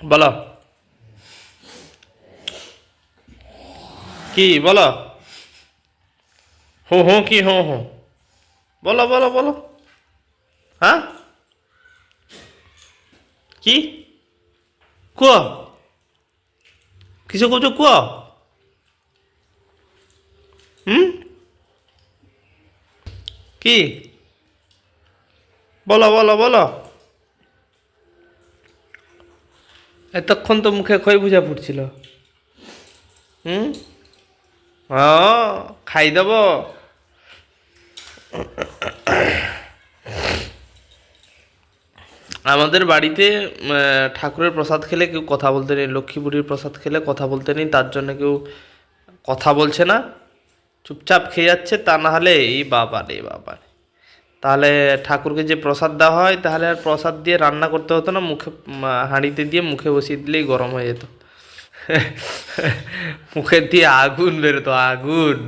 বলো কি বলো। হো হো কি হো হো, বলো বলো বলো। হ্যাঁ কি কুহ, কিছু কହୁଛ କୁହ। হুম কি বলো বলো বলো। এতক্ষণ তো মুখে খই বুঝা ফুটছিল। হুম হ্যাঁ খাইদব। আমাদের বাড়িতে ঠাকুরের প্রসাদ খেলে কেউ কথা বলতে নেই, লক্ষ্মী বুড়ির প্রসাদ খেলে কথা বলতে নেই, তার জন্য কেউ কথা বলছে না, চুপচাপ খেয়ে যাচ্ছে। তা না হলে এই বাবা রে বাবা রে, তাহলে ঠাকুরকে যে প্রসাদ দেওয়া হয় তাহলে আর প্রসাদ দিয়ে রান্না করতে হতো না, মুখে হাঁড়িতে দিয়ে মুখে বসিয়ে দিলেই গরম হয়ে যেত। মুখের দিয়ে আগুন বেরোতো, আগুন।